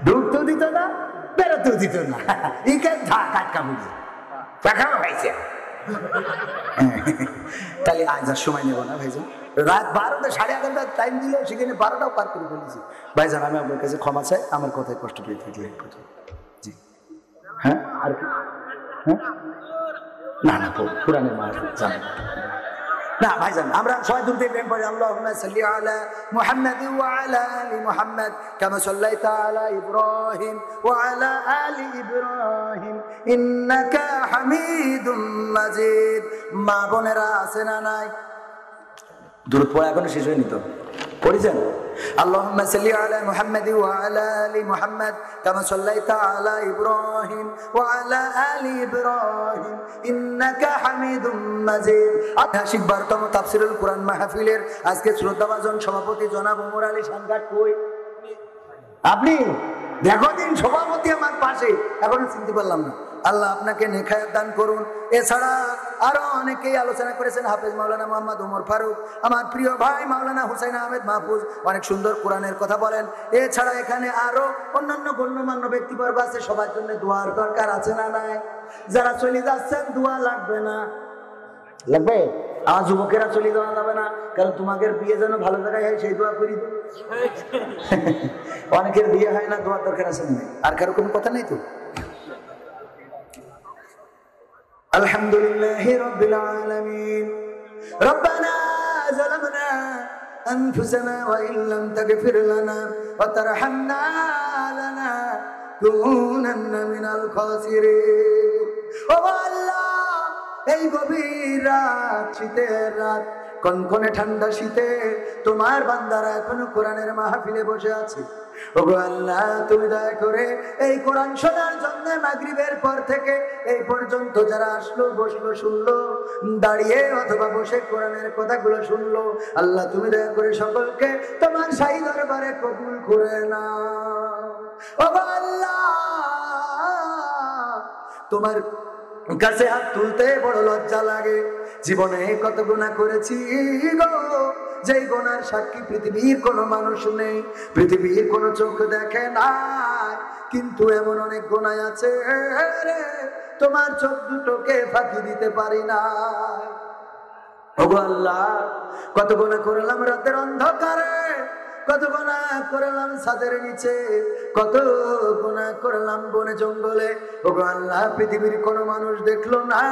ঢুকতেও দিত না, বেরোতেও দিত না। তাহলে আজ আর সময় নেব না ভাইজান, রাত 12টা 11:30 টাইম দিল, সেখানে 12টাও পার করে ফেলেছি। ভাইজান আমি আপনার কাছে ক্ষমা চাই, আমার কথায় কষ্ট পেয়ে থাকলে। জি হ্যাঁ, আর কি? হ্যাঁ না না, কোরআনের মাহফিল জানেন না ভাইজান। আমরা সবাই দুরূদ প্রেম পড়ি, আল্লাহুম্মা সাল্লি আলা মুহাম্মাদি ওয়া আলা আলি মুহাম্মাদ কামা সাল্লাইতা আলা ইব্রাহিম ওয়া আলা আলি ইব্রাহিম ইন্নাকা হামিদুম মাজিদ। মা বোনেরা আছে না নাই? দুরূদ পড়া এখনো শেষ হয়নি তো, পড়েছেন? আল্লাহুম্মা সাল্লি আলা মুহাম্মাদি ওয়া আলা আলি মুহাম্মাদ কামা সাল্লাইতা আলা ইব্রাহিম ওয়া আলা আলি ইব্রাহিম ইন্নাকা হামিদুম মাজিদ। ঐতিহাসিক 12তম তাফসীরুল কুরআন মাহফিলের আজকে শ্রদ্ধাভাজন সভাপতি জনাব ওমর আলী সাংঘাট কই? আপনি দেখো দিন সভাপতি আমার পাশে, এখনো চিনতে পারলাম না। আল্লাহ আপনাকে নেখায়াত দান করুন। এছাড়া আরো অনেকেই আলোচনা করেছেন, হাফেজ মাওলানা মোহাম্মদ ওমর ফারুক, আমার প্রিয় ভাই মাওলানা হুসাইন আহমেদ মাহফুজ অনেক সুন্দর কোরআনের কথা বলেন। এছাড়া এখানে আরো অন্যান্য গণ্যমান্য ব্যক্তিবর্গ আছে, সবার জন্য দোয়ার দরকার আছে না নাই? যারা চলে যাচ্ছেন দোয়া লাগবে না? লাগবে। আমার যুবকেরা চলে যাওয়া যাবে না, কারণ তোমাদের বিয়ে যেন ভালো জায়গায় হয় সেই দোয়া করি। অনেকের বিয়ে হয় না, দোয়ার দরকার আছে না? আর কারো কোনো কথা নেই তো? আলহামদুলিল্লাহি রাব্বিল আলামিন। রব্বানা যালামনা আনফুসানা ওয়া ইল্লাম তাগফির লানা ওয়া তারহামনা লানাকুনান্না মিনাল খাসিরিন। ও আল্লাহ, এই গভীর রাত, শীতের রাত, কনকনে ঠান্ডা শীতে তোমার বান্দারা এখনো কোরআনের মাহফিলে বসে আছে। ওগো আল্লাহ, তুমি দয়া করে এই কোরআন শোনার জন্য মাগরিবের পর থেকে এই পর্যন্ত যারা আসলো, বসলো, শুনলো, দাঁড়িয়ে অথবা বসে কোরআনের কথাগুলো শুনলো, আল্লাহ তুমি দয়া করে সকলকে তোমার শাহী দরবারে কবুল করে নাও। ওগো আল্লাহ, তোমার কাছে হাত তুলতে বড় লজ্জা লাগে। জীবনে কত গুনাহ করেছি গো, যেই গুনার সাক্ষী পৃথিবীর কোনো মানুষ নেই, পৃথিবীর কোনো চোখ দেখে না, কিন্তু এমন অনেক গুনাহ আছে রে তোমার চোখ দুটোকে ফাঁকি দিতে পারি না। ওগো আল্লাহ, কত গুনাহ করলাম রাতের অন্ধকারে, কত গুনাহ করলাম ছাদের নিচে, কত গুনাহ করলাম বনে জঙ্গলে। ওগো আল্লাহ, পৃথিবীর কোনো মানুষ দেখলো না,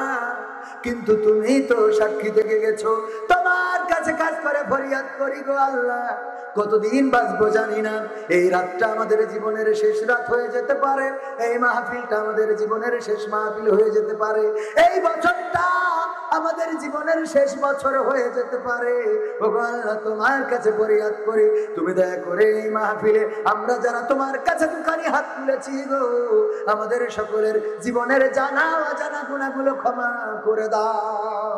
কিন্তু তুমি তো সাক্ষী থেকে গেছো। তোমার কাছে কাজ করে ফরিয়াদ করি গো আল্লাহ, কতদিন বাঁচবো জানি না। এই রাতটা আমাদের জীবনের শেষ রাত হয়ে যেতে পারে, এই মাহফিলটা আমাদের জীবনের শেষ মাহফিল হয়ে যেতে পারে, এই বছরটা আমাদের জীবনের শেষ বছর হয়ে যেতে পারে। ওগো আল্লাহ, তোমার কাছে ফরিয়াদ করি, তুমি দয়া করে এই মাহফিলে আমরা যারা তোমার কাছে দুখানি হাত তুলেছি গো, আমাদের সকলের জীবনের জানা অজানা গুনাহগুলো ক্ষমা করে দাও।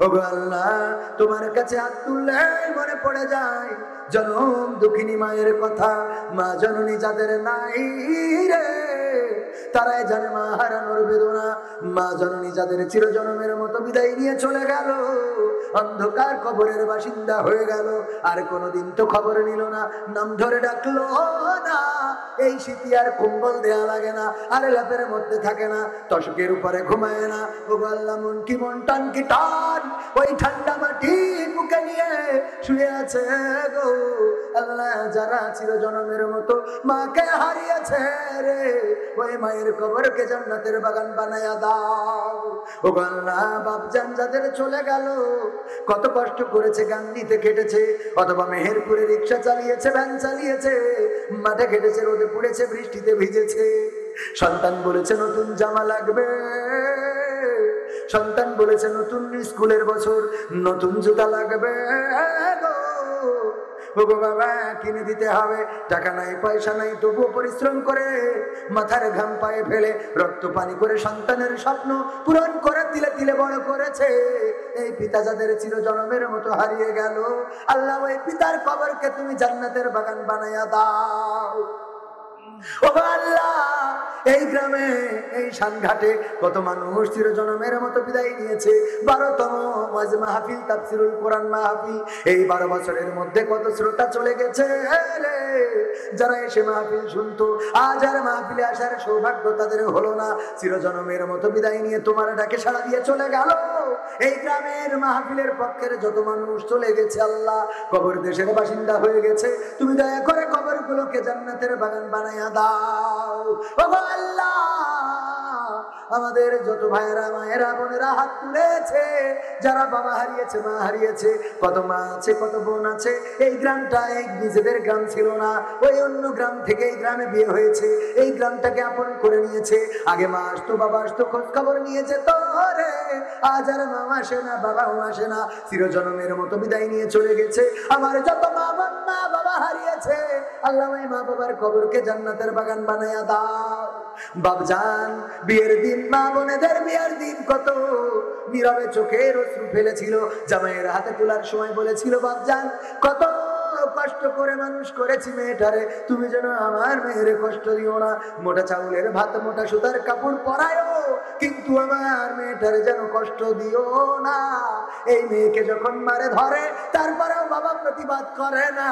ওগো আল্লাহ, তোমার কাছে হাত তুললে মনে পড়ে যায় জনম দুঃখিনী মায়ের কথা। মা জননী যাদের নাই রে, তারাই জানে মা হারানোর বেদনা। মা জননী যাদের চিরজনমের মতো বিদায় নিয়ে চলে গেল, অন্ধকার কবরের বাসিন্দা হয়ে গেল, আর কোনোদিন তো খবর নিল না, নাম ধরে ডাকলো না। এই শীতে আর কম্বল দেয়া লাগে না, আর ল্যাপের মধ্যে থাকে না, তশকের উপরে ঘুমায় না। ওগো আল্লাহ, মন কি মন টান কি টান, ওই ঠান্ডা মাটি বুকে নিয়ে শুয়ে আছে গো আল্লাহ। যারা চিরজনমের মতো মাকে হারিয়েছে রে, ওই মায়ের কবরকে জান্নাতের বাগান বানায়া দাও। ওগো আল্লাহ, বাপজান যাদের চলে গেল, কত কষ্ট করেছে, গান্ধীতে কেটেছে, অথবা মেহেরপুরে রিক্সা চালিয়েছে, ভ্যান চালিয়েছে, মাঠে কেটেছে, রোদে পুড়েছে, বৃষ্টিতে ভিজেছে। সন্তান বলেছে নতুন জামা লাগবে, সন্তান বলেছে নতুন স্কুলের বছর, নতুন জুতা লাগবে গো। ওগো বাবা, কিনে দিতে হবে, টাকা নাই পয়সা নাই, তবুও পরিশ্রম করে মাথার ঘাম পায়ে ফেলে রক্ত পানি করে সন্তানের স্বপ্ন পূরণ করে তিলে তিলে বড় করেছে। এই পিতা যাদের চিরজনমের মতো হারিয়ে গেল, আল্লাহ ওই পিতার কবরকে তুমি জান্নাতের বাগান বানায়া দাও। ওগো আল্লাহ, এই গ্রামে এই সানঘাটে কত মানুষ চিরজনমের মতো বিদায় নিয়েছে। 12তম ওয়াজ মাহফিল, তাফসীরুল কোরআন মাহফিল, এই 12 বছরের মধ্যে কত শ্রোতা চলে গেছে রে, যারা এসে মাহফিল শুনতো, আজ আর মাহফিলে আসার সৌভাগ্য তাদের হলো না। চিরজনমের মতো বিদায় নিয়ে তোমার ডাকে সাড়া দিয়ে চলে গেল। এই গ্রামের মাহফিলের পক্ষের যত মানুষ চলে গেছে আল্লাহ, কবর দেশের বাসিন্দা হয়ে গেছে, তুমি দয়া করে কবরগুলোকে জান্নাতের বাগান বানায়া দাও। ওগো আল্লাহ, আমাদের যত ভাইয়েরা মায়েরা বোনেরা হাত তুলেছে, যারা বাবা হারিয়েছে, মা হারিয়েছে, কত মা আছে, কত বোন আছে, এই গ্রামটা এই নিজেদের গ্রাম ছিল না, ওই অন্য গ্রাম থেকে এই গ্রামে বিয়ে হয়েছে, এই গ্রামটাকে আপন করে নিয়েছে। আগে মা আসতো, বাবা আসতো, খোঁজ খবর নিয়ে যেত রে, আজ আর মা আসে না, বাবাও আসে না, চিরজনমের মতো বিদায় নিয়ে চলে গেছে। আমার যত মা বোন মা বাবা হারিয়েছে, আল্লাহ ওই মা বাবার কবরকে জান্নাতের বাগান বানায়া দাও। বাপজান, বিয়ের দিন মা বোনেদের বিয়ের দিন কত নীরবে চোখের অশ্রু ফেলেছিল, জামাইয়ের হাতে তোলার সময় বলেছিল, বাপজান কত কষ্ট করে মানুষ করেছি মেয়েটারে, তুমি যেন আমার মেয়ের কষ্ট দিও না, মোটা চাউলের ভাত মোটা সুতার কাপড় পরায়ও, কিন্তু আমার মেয়েটারে যেন কষ্ট দিও না। এই মেয়েকে যখন মারে ধরে, তারপরেও বাবা প্রতিবাদ করে না।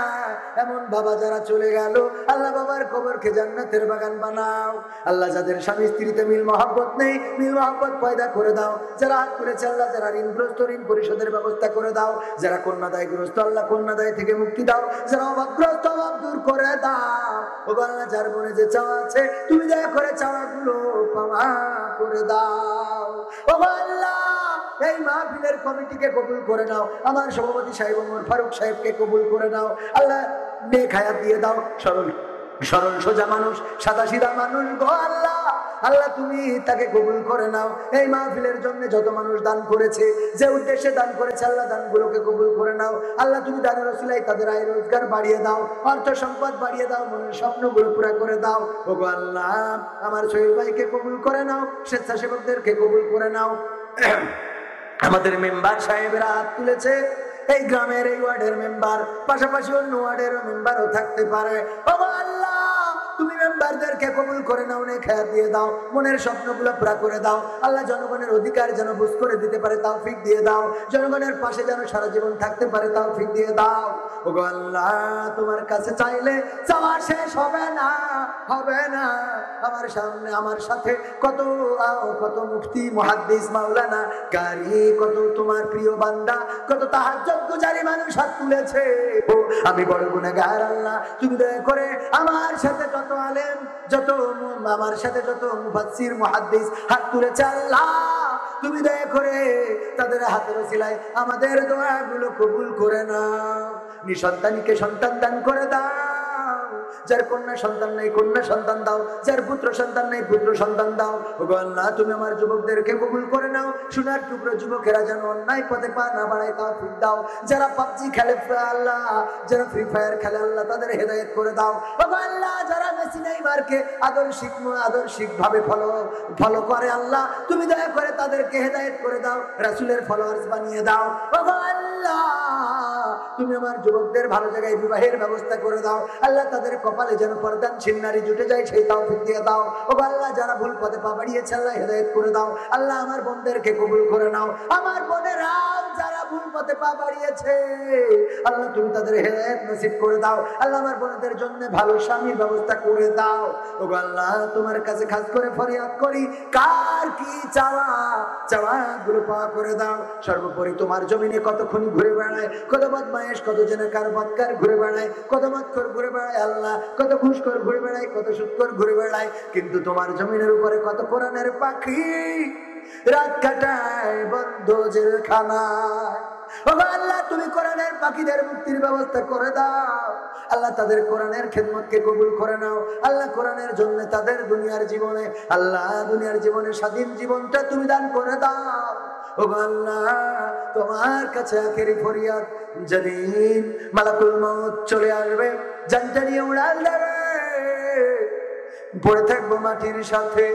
এমন বাবা যারা চলে গেল, আল্লাহ বাবার কবরকে জান্নাতের বাগান বানাও। আল্লাহ যাদের স্বামী স্ত্রীতে মিল মহব্বত নেই, মিল মহব্বত পয়দা করে দাও। যারা হাত তুলেছে আল্লাহ, যারা ঋণগ্রস্ত ঋণ পরিশোধের ব্যবস্থা করে দাও। যারা কন্যাদায়গ্রস্ত আল্লাহ কন্যাদায় থেকে মুক্তি দাও। যারা অভাবগ্রস্ত অভাব দূর করে দাও। ও আল্লাহ, যার মনে যে চাওয়া আছে, তুমি দয়া করে চাওয়াগুলো পাওয়া করে দাও। ও আল্লাহ, এই মাহফিলের কমিটিকে কবুল করে নাও, আমার সভাপতি সাহেব ওমর ফারুক সাহেবকে কবুল করে নাও। আল্লাহ নেক হায়াত দিয়ে দাও, সরল সরল সোজা মানুষ, সাদা সিধা মানুষ গো আল্লাহ। আল্লাহ তুমি তাকে কবুল করে নাও। এই মাহফিলের জন্য যত মানুষ দান করেছে, যে উদ্দেশ্যে দান করেছে, আল্লাহ দানগুলোকে কবুল করে নাও। আল্লাহ তুমি দানের ওসিলায় তাদের আয় রোজগার বাড়িয়ে দাও, অর্থ সম্পদ বাড়িয়ে দাও, মনের স্বপ্নগুলো পুরা করে দাও। ওগো আল্লাহ, আমার সোহেল ভাইকে কবুল করে নাও, স্বেচ্ছাসেবকদেরকে কবুল করে নাও। আমাদের মেম্বার সাহেবেরা হাত তুলেছে, এই গ্রামের এই ওয়ার্ডের মেম্বার, পাশাপাশি অন্য ওয়ার্ডের মেম্বারও থাকতে পারে। ওগো আল্লাহ, তুমি মেম্বারদেরকে কবুল করে নাও, নেক হায়াত দিয়ে দাও, মনের স্বপ্নগুলো পুরা করে দাও। আল্লাহ জনগণের অধিকার যেন বুঝ করে দিতে পারে তৌফিক দিয়ে দাও, জনগণের পাশে যেন সারা জীবন থাকতে পারে তৌফিক দিয়ে দাও। ওগো আল্লাহ, তোমার কাছে চাইলে চাওয়া শেষ হবে না, হবে না। আমার সামনে আমার সাথে কত কত মুফতি, মুহাদ্দিস, মাওলানা, কারি, কত তোমার প্রিয় বান্দা, কত তাহাজ্জুদ গুজারি মানুষ হাত তুলেছে। ও আমি বড় গুনাহগার আল্লাহ, তুমি দয়া করে আমার সাথে যত আলেম, যত আমার সাথে যত মুফাসসির, মুহাদ্দিস হাত তুলেছে আল্লাহ, তুমি দয়া করে তাদের হাতের ওসিলায় আমাদের দোয়াগুলো কবুল করে নাও। নিঃসন্তানীকে সন্তান দান করে দাও, যার কন্যা সন্তান নেই কন্যা সন্তান দাও, যার পুত্র সন্তান নেই পুত্র সন্তান দাও। ওগো আল্লাহ, তুমি আমার যুবকদেরকে কবুল করে নাও। সোনার টুকরো যুবকেরা যেন অন্যায় পথে পা না বাড়ায় তৌফিক দাও। যারা পাবজি খেলে আল্লাহ, যারা ফ্রি ফায়ার খেলে আল্লাহ, তাদের হেদায়েত করে দাও। ওগো আল্লাহ, যারা মেসি নেইমারকে আদর্শিক ভাবে ফলো করে আল্লাহ, তুমি দয়া করে তাদেরকে হেদায়েত করে দাও, রাসূলের ফলোয়ার্স বানিয়ে দাও। ওগো আল্লাহ, তুমি আমার যুবকদের ভালো জায়গায় বিবাহের ব্যবস্থা করে দাও আল্লাহ, তাদের কপালে যেন পর্দানশীল নারী জুটে যায় সেই তৌফিক দিয়ে দাও। ওগো আল্লাহ, যারা ভুল পথে পা বাড়িয়েছে আল্লাহ হেদায়েত করে দাও। আল্লাহ, আমার বোনদেরকে কবুল করে নাও। আমার বোনেরাও যারা ভুল পথে পা বাড়িয়েছে আল্লাহ, তুমি তাদের হেদায়েত নসিব করে দাও। আল্লাহ, আমার বোনদের জন্য ভালো স্বামীর ব্যবস্থা করে দাও। ওগো আল্লাহ, তোমার কাছে খাস করে ফরিয়াদ করি, কার কি চাওয়া গুলো পাওয়া করে দাও। সর্বোপরি তোমার জমিনে কত খুনি ঘুরে বেড়ায়, কত বদমাইশ, কত জেনাকার বদকার ঘুরে বেড়ায়, কত মদখোর ঘুরে বেড়ায় আল্লাহ, কত ঘুষখোর ঘুরে বেড়ায়, কত সুদখোর ঘুরে বেড়ায়, কিন্তু তোমার জমিনের উপরে কত কোরআনের পাখি রাত কাটায় বন্ধ জেলখানায়। ওগো আল্লাহ, তুমি কোরআনের পাখিদের মুক্তির ব্যবস্থা করে দাও আল্লাহ, তাদের কোরআনের খেদমতকে কবুল করে নাও আল্লাহ। কোরআনের জন্য তাদের দুনিয়ার জীবনে আল্লাহ, দুনিয়ার জীবনে স্বাধীন জীবনটা তুমি দান করে দাও। ওগো আল্লাহ, তোমার কাছে আখেরি ফরিয়াদ, যেদিন মালাকুল মউত চলে আসবে, জানটা নিয়ে উড়াল দেবে, পড়ে থাকবো মাটির সাথে,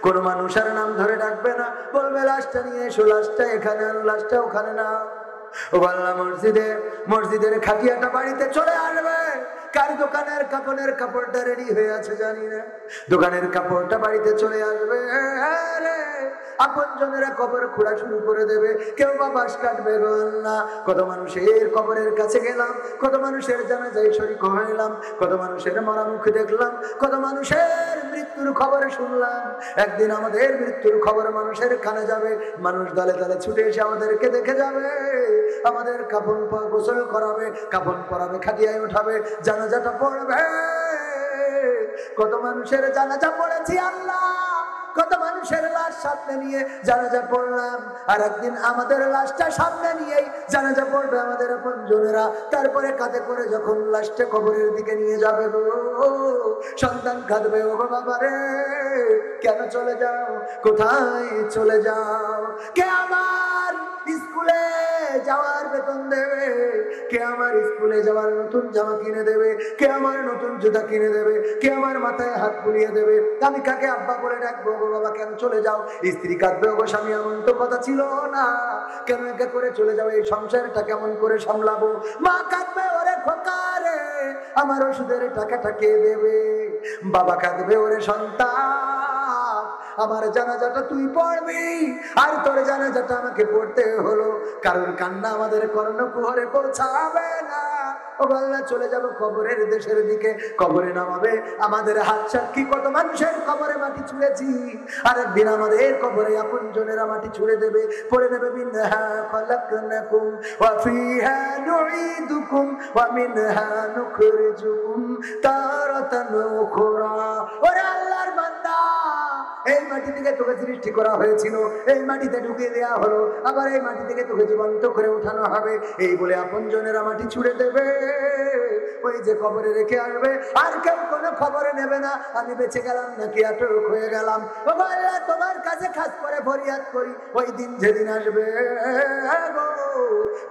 কোন মানুষের নাম ধরে ডাকবে না, বলবে লাশটা নিয়ে এসো, লাশটা এখানে আনো, লাশটা ওখানে না। ও আল্লাহ, মসজিদের খাটিয়াটা বাড়িতে চলে আসবে, কার দোকানের কাপড়ের কাপড়টা রেডি হয়ে আছে জানি না, দোকানের কাপড়টা বাড়িতে চলে আসবে। আপন জনেরা কবর খোঁড়া শুরু করে দেবে, কেউ বা বাঁশ কাটবে। গো আল্লাহ, কত মানুষের কবরের কাছে গেলাম, কত মানুষের জানাজায় শরীক হইলাম, কত মানুষের মরা মুখ দেখলাম, কত মানুষের মৃত্যুর খবর শুনলাম। একদিন আমাদের মৃত্যুর খবর মানুষের কানে যাবে, মানুষ দলে দলে ছুটে এসে আমাদেরকে দেখে যাবে, আমাদের কাফন গোসল করাবে, কাফন পরাবে, খাটিয়ায় উঠাবে, জানাজাটা পড়বে। কত মানুষের জানাজা পড়েছি আল্লাহ, কত মানুষের লাশ সামনে নিয়ে জানাজা পড়লাম, আর একদিন আমাদের লাশটা সামনে নিয়েই জানাজা পড়বে আমাদের আপনজনেরা। তারপরে কাঁধে করে যখন লাশটা কবরের দিকে নিয়ে যাবে গো, সন্তান কাঁদবে, ও গো বাবা রে, কেন চলে যাও, কোথায় চলে যাও? কে আমার স্কুলে যাওয়ার বেতন দেবে, কে আমার স্কুলে যাওয়ার নতুন জামা কিনে দেবে, কে আমার নতুন জুতা কিনে দেবে, কে আমার মাথায় হাত বুলিয়ে দেবে? আমি কাকে আব্বা বলে ডাকবো? গো বাবা, কেন চলে যাও? স্ত্রী কাঁদবে, গো স্বামী এমন তো কথা ছিল না, কেন একা করে চলে যাও? এই সংসারটা কেমন করে সামলাবো? মা কাঁদবে, ওরে খোকা রে, আমার ওষুধের টাকাটা কে দেবে? বাবা কাঁদবে, ওরে সন্তান, আমার জানাজাটা তুই পড়বি, আর তোর জানাজাটা আমাকে পড়তে হলো। কারণ কান্না আমাদের কর্ণকুহরে পৌঁছাবে না। ও আল্লাহ, চলে যাবো কবরের দেশের দিকে, কবরে নামাবে আমাদের হাত সাক্ষী, কত মানুষের কবরে মাটি ছুঁড়েছি, আর একদিন আমাদের কবরে আপনজনেরা মাটি ছুঁড়ে দেবে, পড়ে দেবে মিনহা খলাকনাকুম ওয়া ফিহা নুঈদুকুম ওয়া মিনহা নুখরিজুকুম তারাতান উখরা। ওরে আল্লাহর বান্দা, এই মাটি থেকে তোকে সৃষ্টি করা হয়েছিল, এই মাটিতে ঢুকিয়ে দেওয়া হলো, আবার এই মাটি থেকে তোকে জীবন্ত করে উঠানো হবে, এই বলে আপনজনেরা মাটি ছুঁড়ে দেবে, ওই যে কবরে রেখে আসবে, আর কেউ কোনো খবরে নেবে না আমি বেঁচে গেলাম নাকি আটক হয়ে গেলাম। ও আল্লাহ, তোমার কাছে খাস করে ফরিয়াদ করি, ওই দিন যেদিন আসবে গো,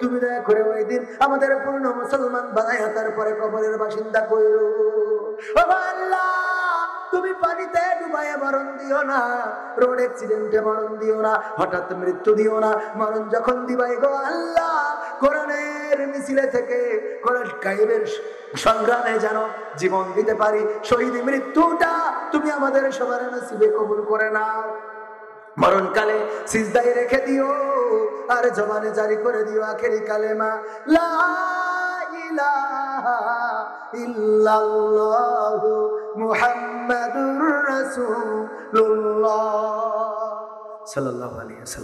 তুমি দয়া করে ওই দিন আমাদের পূর্ণ মুসলমান বানাইয়া তারপরে কবরের বাসিন্দা কইরো। ও আল্লাহ, তুমি পানিতে ডুবাইয়া মরণ দিও না, রোড অ্যাক্সিডেন্টে মরণ দিও না, হঠাৎ মৃত্যু দিও না। মরণ যখন দিবাই গো আল্লাহ, কোরআনের মিছিলে থেকে, কোরআন কায়েমের সংগ্রামে যেন জীবন দিতে পারি। শহীদ মৃত্যুটা তুমি আমাদের সবার নসিবে কবুল করে নাও। মরণকালে সিজদায় রেখে দিও, আর জবানে জারি করে দিও আখেরি কালেমা লা ইলাহা ইল্লাল্লাহু মুহাম্মাদুর রাসূলুল্লাহ সাল্লাল্লাহু আলাইহি ওয়াসাল্লাম।